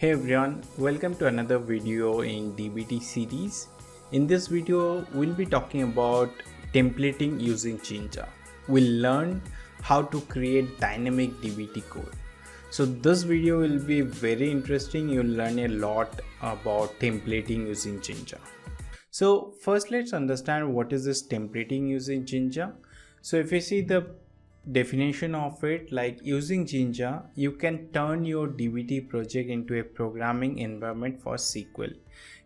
Hey everyone, welcome to another video in DBT series. In this video, we'll be talking about templating using Jinja. We'll learn how to create dynamic DBT code. So this video will be very interesting. You'll learn a lot about templating using Jinja. So first let's understand what is this templating using Jinja. So if you see the definition of it, like using Jinja, you can turn your DBT project into a programming environment for SQL,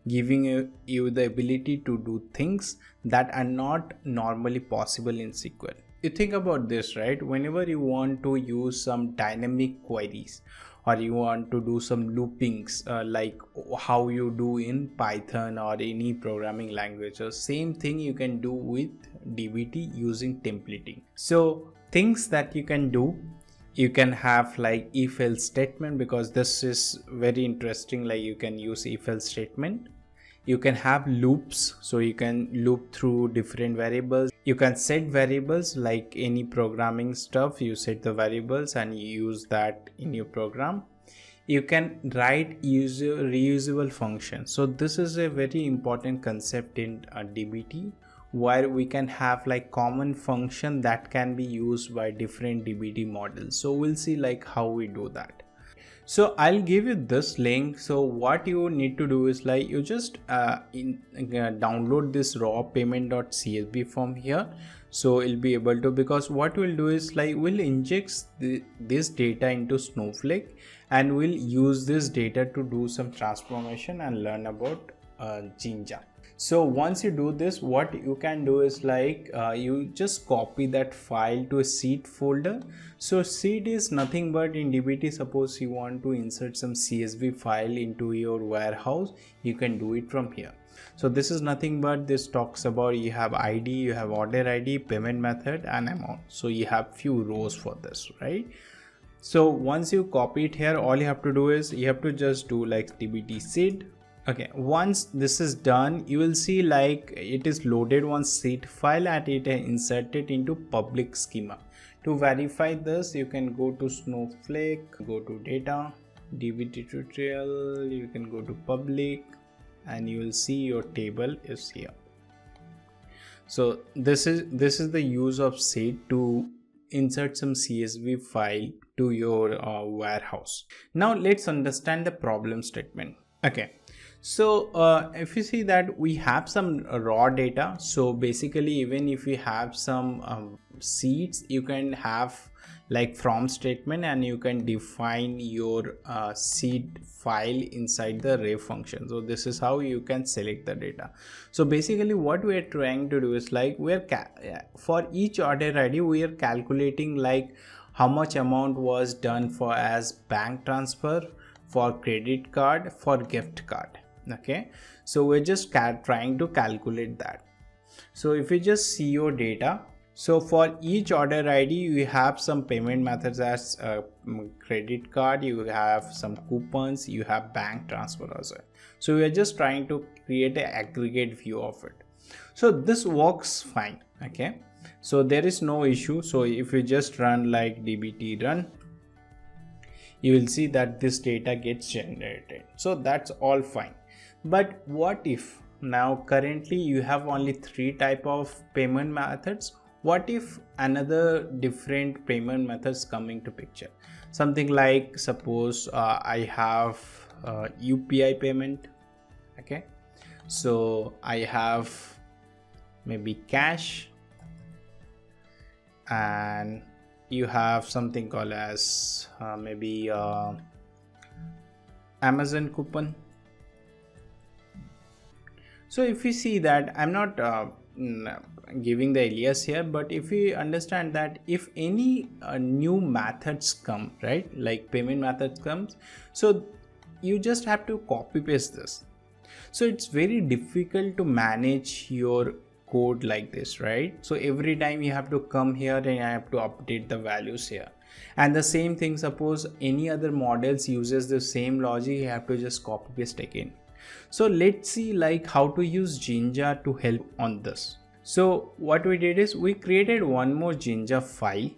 giving you the ability to do things that are not normally possible in SQL. You think about this, right? Whenever you want to use some dynamic queries or you want to do some loopings like how you do in Python or any programming language, or same thing you can do with DBT using templating. So things that you can do, you can have like if else statement, because this is very interesting. Like you can use if else statement. You can have loops, so you can loop through different variables. You can set variables, like any programming stuff, you set the variables and you use that in your program. You can write reusable functions. So this is a very important concept in DBT, where we can have like common function that can be used by different DBT models. So we'll see like how we do that. So I'll give you this link. So what you need to do is like you just download this raw payment.csv from here. So it'll be able to, because what we'll do is like we'll inject this data into Snowflake and we'll use this data to do some transformation and learn about Jinja. So once you do this, what you can do is like you just copy that file to a seed folder. So seed is nothing but in DBT, suppose you want to insert some CSV file into your warehouse, you can do it from here. So this is nothing but, this talks about you have ID, you have order ID, payment method and amount. So you have few rows for this, right? So once you copy it here, all you have to do is you have to just do like DBT seed. Okay, once this is done, you will see like it is loaded one seed file and it is inserted into public schema. To verify this, you can go to Snowflake, go to data, DBT tutorial, you can go to public and you will see your table is here. So this is the use of seed to insert some CSV file to your warehouse. Now let's understand the problem statement. Okay, so if you see that we have some raw data, so basically even if you have some seeds, you can have like from statement and you can define your seed file inside the ref function. So this is how you can select the data. So basically what we are trying to do is like for each order ID we are calculating like how much amount was done for as bank transfer, for credit card, for gift card. Okay, so we're just trying to calculate that. So if you just see your data, so for each order ID you have some payment methods as credit card, you have some coupons, you have bank transfer also. So we are just trying to create an aggregate view of it. So this works fine. Okay, so there is no issue. So if you just run like dbt run, you will see that this data gets generated. So that's all fine. But what if now currently you have only 3 type of payment methods? What if another different payment methods come into picture? Something like suppose I have UPI payment. Okay, so I have maybe cash and you have something called as maybe Amazon coupon. So if you see that, I'm not giving the alias here, but if we understand that if any new methods come, right, like payment methods comes, so you just have to copy paste this. So it's very difficult to manage your code like this, right? So every time you have to come here and I have to update the values here. And the same thing, suppose any other models uses the same logic, you have to just copy paste again. So let's see like how to use Jinja to help on this. So what we did is we created one more Jinja file.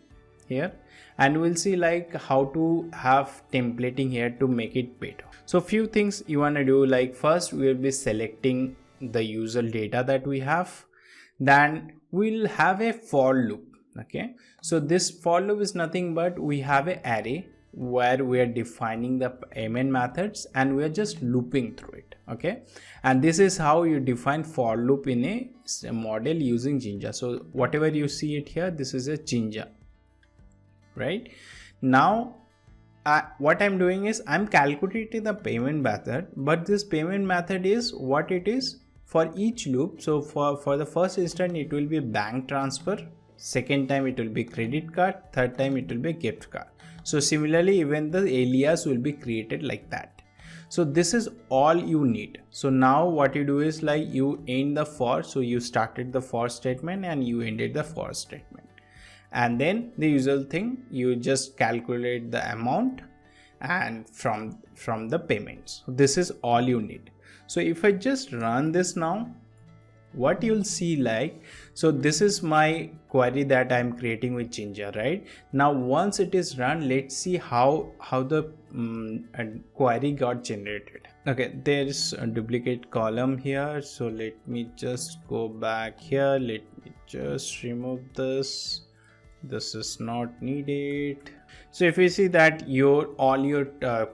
here, and we'll see like how to have templating here to make it better. So few things you want to do, like first we'll be selecting the user data that we have, then we'll have a for loop. Okay, so this for loop is nothing but we have an array where we are defining the payment methods and we are just looping through it. Okay, and this is how you define for loop in a model using Jinja. So whatever you see it here, this is a Jinja, right? Now what I'm doing is I'm calculating the payment method, but this payment method is what it is for each loop. So for the first instant it will be bank transfer, second time it will be credit card, third time it will be gift card. So similarly even the alias will be created like that. So this is all you need. So now what you do is like you end the for, so you started the for statement and you ended the for statement, and then the usual thing, you just calculate the amount and from the payments. So this is all you need. So if I just run this now, what you'll see like, so this is my query that I'm creating with Jinja, right? Now once it is run, let's see how the query got generated. Okay, there is a duplicate column here, so let me just go back here, let me just remove this. This is not needed. So if you see that all your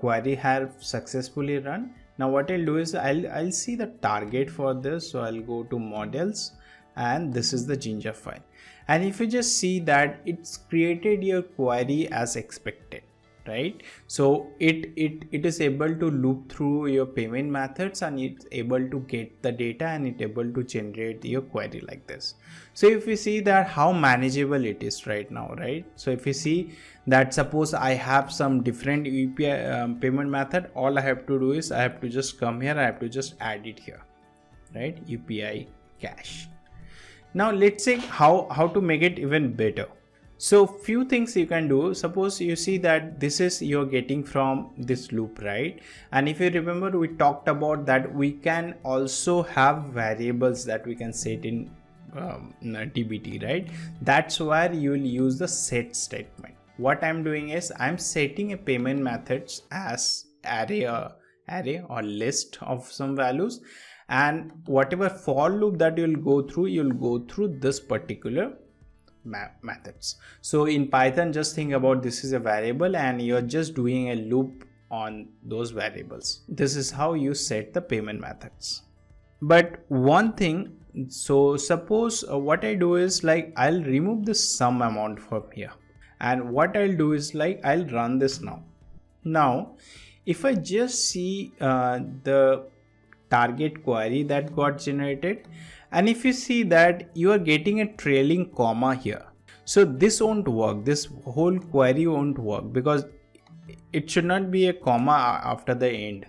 query have successfully run, now what I'll do is I'll see the target for this. So I'll go to models, and this is the Jinja file, and if you just see that it's created your query as expected, right? So it is able to loop through your payment methods, and it's able to get the data, and it's able to generate your query like this. So if you see that how manageable it is right now, right? So if you see that suppose I have some different UPI payment method, all I have to do is I have to just come here, I have to just add it here, right? UPI cash. Now let's say how to make it even better. So few things you can do. Suppose you see that this is you're getting from this loop, right? And if you remember, we talked about that we can also have variables that we can set in DBT, right? That's where you will use the set statement. What I'm doing is I'm setting a payment methods as array or list of some values, and whatever for loop that you'll go through this particular methods. So in Python, just think about this is a variable and you're just doing a loop on those variables. This is how you set the payment methods. But one thing, so suppose what I do is like I'll remove the sum amount from here, and what I'll do is like I'll run this now. Now if I just see the target query that got generated, and if you see that you are getting a trailing comma here, so this won't work, this whole query won't work, because it should not be a comma after the end.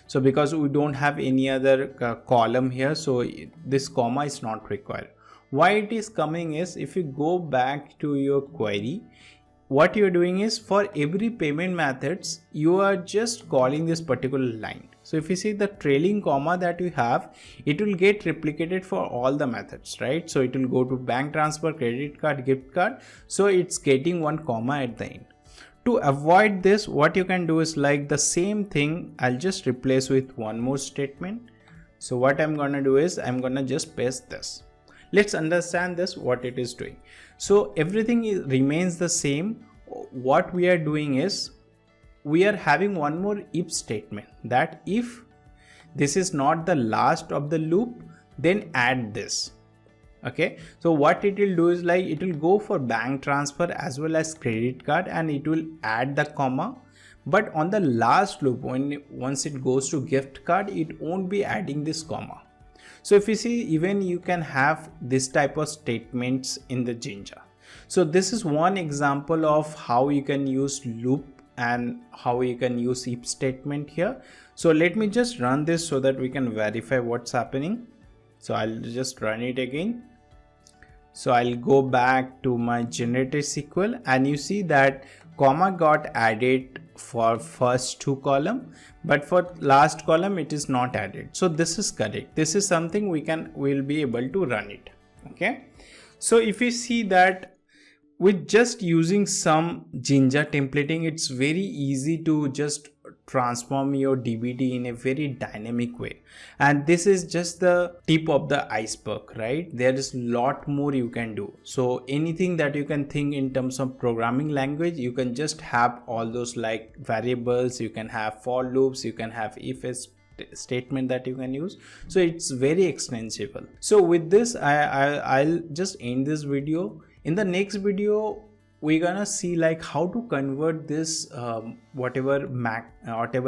So because we don't have any other column here, so this comma is not required. Why it is coming is, if you go back to your query, what you're doing is for every payment methods you are just calling this particular line. So if you see the trailing comma that you have, it will get replicated for all the methods, right? So it will go to bank transfer, credit card, gift card, so it's getting one comma at the end. To avoid this, what you can do is like the same thing, I'll just replace with one more statement. So what I'm gonna do is I'm gonna just paste this. Let's understand this, what it is doing. So everything remains the same. What we are doing is we are having one more if statement, that if this is not the last of the loop, then add this. Okay, so what it will do is like it will go for bank transfer as well as credit card, and it will add the comma, but on the last loop, once it goes to gift card, it won't be adding this comma. So if you see, even you can have this type of statements in the Jinja. So this is one example of how you can use loop and how you can use if statement here. So let me just run this so that we can verify what's happening. So I'll just run it again. So I'll go back to my generated SQL, and you see that comma got added for first two column, but for last column it is not added. So this is correct. This is something we'll be able to run it. Okay. So if you see that with just using some Jinja templating, it's very easy to just transform your DBT in a very dynamic way. And this is just the tip of the iceberg, right? There is a lot more you can do. So anything that you can think in terms of programming language, you can just have all those like variables, you can have for loops, you can have if statement that you can use. So it's very extensible. So with this, I'll just end this video. In the next video, we're gonna see like how to convert this whatever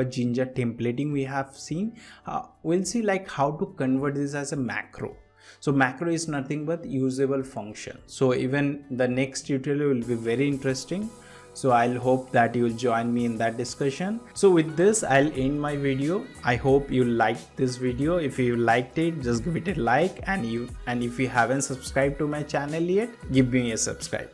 Jinja templating we have seen. We'll see like how to convert this as a macro. So macro is nothing but usable function. So even the next tutorial will be very interesting. So I'll hope that you will join me in that discussion. So with this, I'll end my video. I hope you liked this video. If you liked it, just give it a like, and if you haven't subscribed to my channel yet, give me a subscribe.